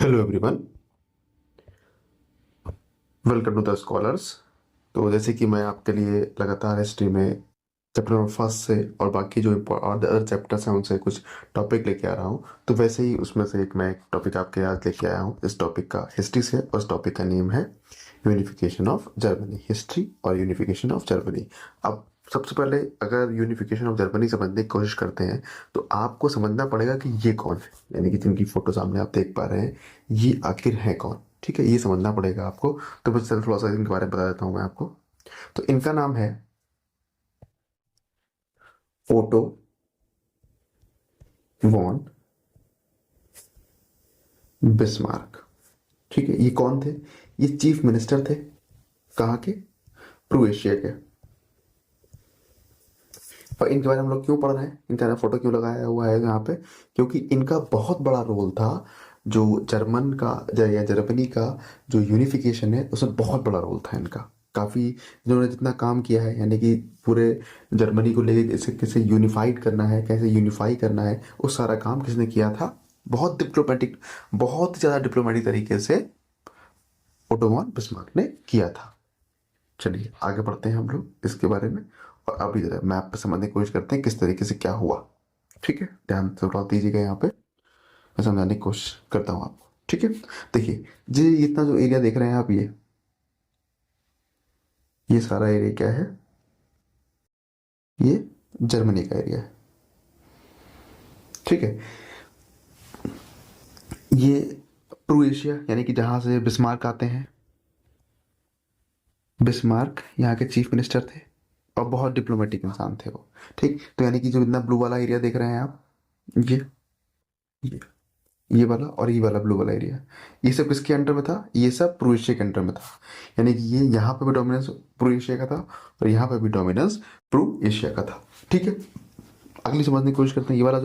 Hello everyone, welcome to the scholars. तो जैसे कि मैं आपके लिए लगातार हिस्ट्री में चैप्टर नंबर फर्स्ट से और बाकी जो और अदर चैप्टर्स हैं उनसे कुछ टॉपिक लेके आ रहा हूँ। तो वैसे ही उसमें से एक टॉपिक आपके याद लेके आया हूँ। इस टॉपिक का हिस्ट्री से, और इस टॉपिक का नेम है यूनिफिकेशन ऑफ जर्मनी। हिस्ट्री और यूनिफिकेशन ऑफ जर्मनी। अब सबसे पहले अगर यूनिफिकेशन ऑफ जर्मनी समझने की कोशिश करते हैं तो आपको समझना पड़ेगा कि ये कौन है, यानी कि जिनकी फोटो सामने आप देख पा रहे हैं ये आखिर है कौन। ठीक है, ये समझना पड़ेगा आपको। तो बस चलो थोड़ा सा इनके बारे में बता देता हूँ मैं आपको। तो इनका नाम है ओटो वॉन बिस्मार्क। ठीक है, ये कौन थे? ये चीफ मिनिस्टर थे। कहाँ के? क्रोएशिया के। और इनके बारे में हम लोग क्यों पढ़ रहे हैं, इनका फोटो क्यों लगाया हुआ है यहाँ पे? क्योंकि इनका बहुत बड़ा रोल था। जो या जर्मनी का जो यूनिफिकेशन है उसमें बहुत बड़ा रोल था इनका। काफ़ी इन्होंने जितना काम किया है, यानी कि पूरे जर्मनी को लेके इसे कैसे यूनिफाइड करना है, कैसे यूनिफाई करना है, उस सारा काम किसने किया था? बहुत डिप्लोमेटिक, बहुत ज़्यादा डिप्लोमेटिक तरीके से ओटो वॉन बिस्मार्क ने किया था। चलिए आगे बढ़ते हैं हम लोग इसके बारे में, और अभी जरा मैप पे समझने की कोशिश करते हैं किस तरीके से क्या हुआ। ठीक है, ध्यान से थोड़ा दीजिएगा यहाँ पे, मैं समझाने की कोशिश करता हूँ आपको। ठीक है, देखिए जी, इतना जो एरिया देख रहे हैं आप, ये सारा एरिया क्या है? ये जर्मनी का एरिया है। ठीक है, ये क्रोएशिया, यानी कि जहां से बिस्मार्क आते हैं। बिस्मार्क यहाँ के चीफ मिनिस्टर थे और बहुत डिप्लोमेटिक इंसान थे वो। ठीक, तो यानी कि जो इतना ब्लू वाला एरिया देख रहे हैं आप, ये ये वाला और ये वाला ब्लू वाला एरिया, ये सब किसके अंडर में था? ये सब प्रोएशिया के अंडर में था। यानी कि ये यहाँ पे भी डोमिनेंस प्रोएशिया का था और यहाँ पे भी डोमिनेंस प्रोएशिया का था। ठीक है, अगली समझने की कोशिश करते हैं। ये वाला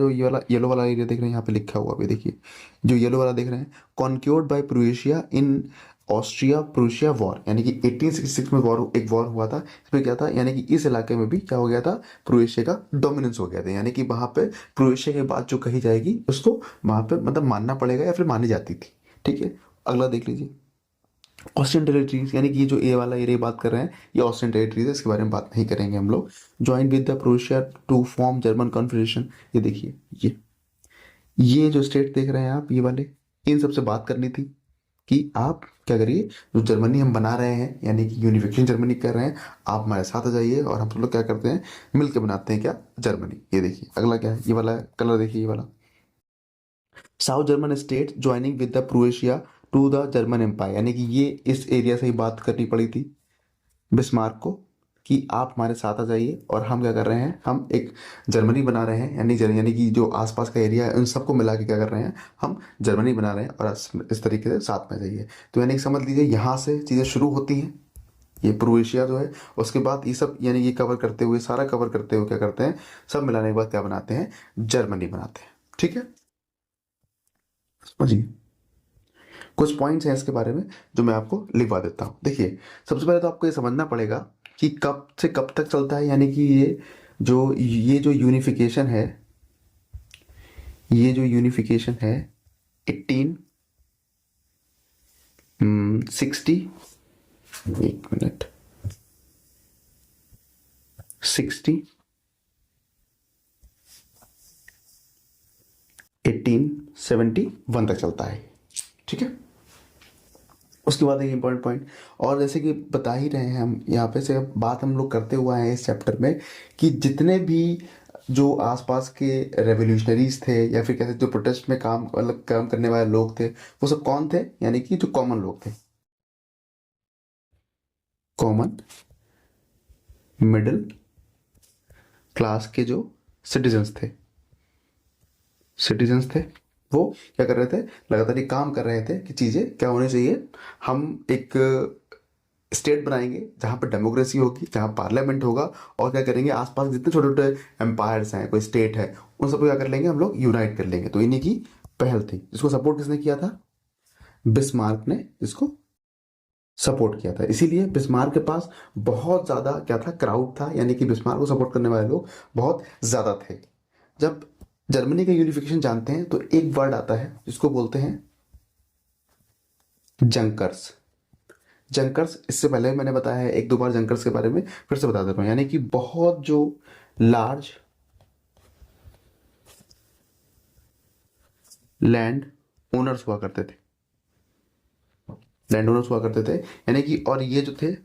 येलो वाला एरिया देख रहे हैं, यहाँ पे लिखा हुआ है, देखिए जो येलो वाला देख रहे हैं, conquered by Prussia in Austria Prussia war, यानी कि 1866 में एक वॉर हुआ था। इसमें क्या था, यानी कि इस इलाके में भी क्या हो गया था? प्रोएशिया का डोमिनेंस हो गया था। यानी कि वहां पे प्रोएशिया की बात जो कही जाएगी उसको वहां पे मतलब मानना पड़ेगा या फिर मानी जाती थी। ठीक है, अगला देख लीजिए, ऑस्ट्रियन टेरिटरीज, यानी कि ये जो ए वाला एरिया बात कर रहे हैं ये ऑस्ट्रियन टेरिटरीज है, इसके बारे में बात नहीं करेंगे हम लोग। Join with the Prussia to form German confederation. ये देखिए, ये जो स्टेट देख रहे हैं आप, ये वाले, इन सबसे बात करनी थी कि आप क्या करिए, जो जर्मनी हम बना रहे हैं, यानी कि यूनिफिकेशन जर्मनी कर रहे हैं, आप हमारे साथ आ जाइए और हम सब लोग क्या करते हैं, मिलकर बनाते हैं क्या? जर्मनी। ये देखिए अगला क्या है, ये वाला कलर देखिए, ये वाला south German state joining with the Croatia to the German empire, यानी कि ये इस एरिया से ही बात करनी पड़ी थी बिस्मार्क को कि आप हमारे साथ आ जाइए और हम क्या कर रहे हैं, हम एक जर्मनी बना रहे हैं, यानी कि जो आसपास का एरिया है उन सबको मिला के क्या कर रहे हैं, हम जर्मनी बना रहे हैं और इस तरीके से साथ में जाइए। तो यानी कि समझ लीजिए यहाँ से चीज़ें शुरू होती हैं, ये प्रोएशिया जो है, उसके बाद ये सब यानी ये कवर करते हुए, सारा कवर करते हुए क्या करते हैं, सब मिलाने के बाद क्या बनाते हैं? जर्मनी बनाते हैं। ठीक है, समझिए कुछ पॉइंट्स हैं इसके बारे में जो मैं आपको लिखवा देता हूँ। देखिए सबसे पहले तो आपको ये समझना पड़ेगा कि कब से कब तक चलता है, यानी कि ये जो यूनिफिकेशन है, ये जो यूनिफिकेशन है 1860, एक मिनट, 1871 तक चलता है। ठीक है, उसके बाद एक इम्पॉर्टेंट पॉइंट, और जैसे कि बता ही रहे हैं हम यहाँ पे से बात हम लोग करते हुए हैं इस चैप्टर में, कि जितने भी जो आसपास के रेवोल्यूशनरीज थे या फिर कैसे जो प्रोटेस्ट में काम मतलब काम करने वाले लोग थे, वो सब कौन थे? यानी कि जो कॉमन लोग थे, कॉमन मिडिल क्लास के जो सिटीजन्स थे, वो क्या कर रहे थे? लगातार ये काम कर रहे थे कि चीज़ें क्या होनी चाहिए, हम एक स्टेट बनाएंगे जहाँ पर डेमोक्रेसी होगी, जहाँ पार्लियामेंट होगा, और क्या करेंगे, आसपास जितने छोटे छोटे एम्पायर्स हैं, कोई स्टेट है, उन सबको क्या कर लेंगे, हम लोग यूनाइट कर लेंगे। तो इन्हीं की पहल थी, जिसको सपोर्ट किसने किया था? बिस्मार्क ने इसको सपोर्ट किया था। इसीलिए बिस्मार्क के पास बहुत ज़्यादा क्या था, क्राउड था, यानी कि बिस्मार्क को सपोर्ट करने वाले लोग बहुत ज़्यादा थे। जब जर्मनी का यूनिफिकेशन जानते हैं तो एक वर्ड आता है जिसको बोलते हैं जंकर्स। जंकर्स, इससे पहले मैंने बताया है एक दो बार जंकर्स के बारे में, फिर से बता देता हूँ। यानी कि बहुत जो लार्ज लैंड ओनर्स हुआ करते थे, लैंड ओनर्स हुआ करते थे, यानी कि, और ये जो थे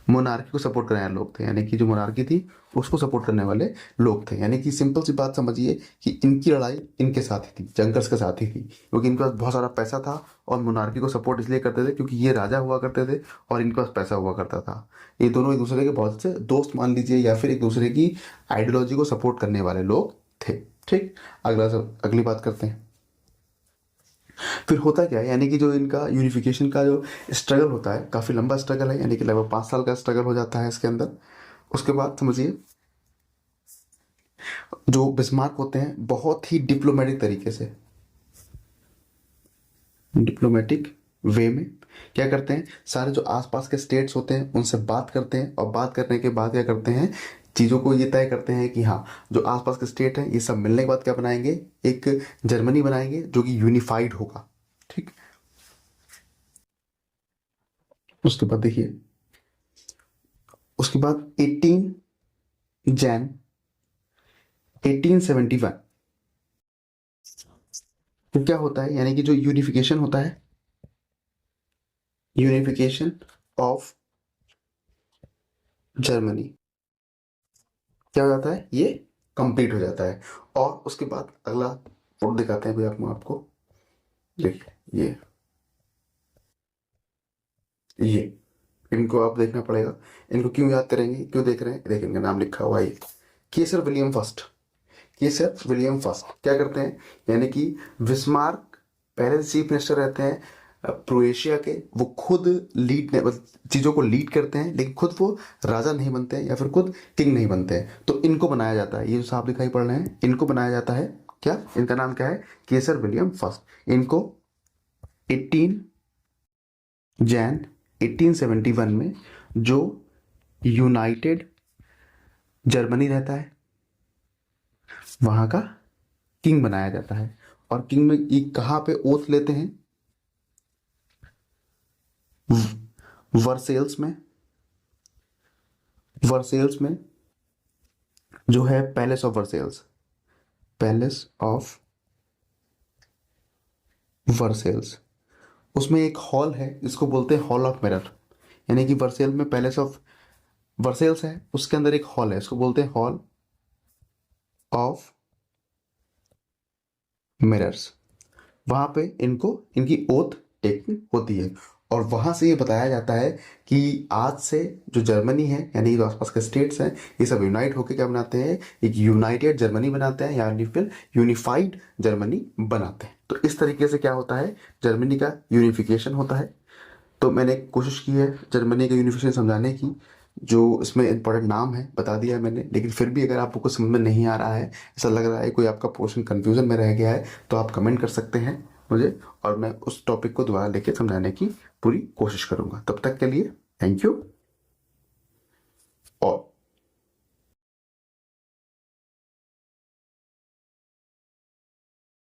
मोनार्की को सपोर्ट करने वाले लोग थे, यानी कि जो मोनार्की थी उसको सपोर्ट करने वाले लोग थे। यानी कि सिंपल सी बात समझिए कि इनकी लड़ाई इनके साथ ही थी, जंकर्स के साथ ही थी, क्योंकि इनके पास बहुत सारा पैसा था और मोनार्की को सपोर्ट इसलिए करते थे क्योंकि ये राजा हुआ करते थे और इनके पास पैसा हुआ करता था। ये दोनों एक दूसरे के बहुत से दोस्त मान लीजिए, या फिर एक दूसरे की आइडियोलॉजी को सपोर्ट करने वाले लोग थे। ठीक, अगली बात करते हैं। फिर होता क्या है, यानी कि जो इनका यूनिफिकेशन का जो स्ट्रगल होता है, काफ़ी लंबा स्ट्रगल है, यानी कि लगभग 5 साल का स्ट्रगल हो जाता है इसके अंदर। उसके बाद समझिए जो बिस्मार्क होते हैं बहुत ही डिप्लोमेटिक तरीके से, डिप्लोमेटिक वे में क्या करते हैं, सारे जो आसपास के स्टेट्स होते हैं उनसे बात करते हैं, और बात करने के बाद क्या करते हैं, चीज़ों को ये तय करते हैं कि हाँ, जो आसपास के स्टेट हैं ये सब मिलने के बाद क्या बनाएंगे, एक जर्मनी बनाएंगे जो कि यूनिफाइड होगा। ठीक, उसके बाद देखिए, उसके बाद 18 जैन 1871 तो क्या होता है, यानी कि जो यूनिफिकेशन होता है, यूनिफिकेशन ऑफ जर्मनी क्या हो जाता है, ये कंप्लीट हो जाता है। और उसके बाद अगला फोटो दिखाते हैं भाई आपको, देखिए ये इनको आप देखना पड़ेगा, इनको क्यों याद करेंगे, क्यों देख रहे हैं, देखेंगे नाम लिखा हुआ है केसर विलियम फर्स्ट। केसर विलियम फर्स्ट क्या करते हैं, यानी कि बिस्मार्क पहले चीफ मिनिस्टर रहते हैं क्रोएशिया के, वो खुद लीड चीज़ों को लीड करते हैं, लेकिन खुद वो राजा नहीं बनते हैं या फिर खुद किंग नहीं बनते हैं, तो इनको बनाया जाता है, ये जो साहब दिखाई पड़ रहे हैं इनको बनाया जाता है। क्या, इनका नाम क्या है, केसर विलियम फर्स्ट। इनको 18 जैन 1871 में जो यूनाइटेड जर्मनी रहता है वहाँ का किंग बनाया जाता है। और किंग में ये कहाँ पे ओथ लेते हैं, वर्सेल्स में, वर्सेल्स में जो है palace of Versailles, palace of Versailles, उसमें एक हॉल है जिसको बोलते हैं हॉल ऑफ मिरर। यानी कि वर्सेल में पैलेस ऑफ वर्सेल्स है, उसके अंदर एक हॉल है, इसको बोलते हैं हॉल ऑफ मिरर्स। वहां पे इनको इनकी ओथ टेकिंग होती है, और वहां से ये बताया जाता है कि आज से जो जर्मनी है, यानी जो आसपास के स्टेट्स हैं, ये सब यूनाइट होकर क्या बनाते हैं, एक यूनाइटेड जर्मनी बनाते हैं, यानी फिर यूनिफाइड जर्मनी बनाते हैं। तो इस तरीके से क्या होता है, जर्मनी का यूनिफिकेशन होता है। तो मैंने कोशिश की है जर्मनी का यूनिफिकेशन समझाने की, जो इसमें इंपॉर्टेंट नाम है बता दिया है मैंने, लेकिन फिर भी अगर आपको कुछ समझ में नहीं आ रहा है, ऐसा लग रहा है कोई आपका पोर्शन कंफ्यूजन में रह गया है, तो आप कमेंट कर सकते हैं मुझे, और मैं उस टॉपिक को दोबारा लेके समझाने की पूरी कोशिश करूंगा। तब तक के लिए थैंक यू। और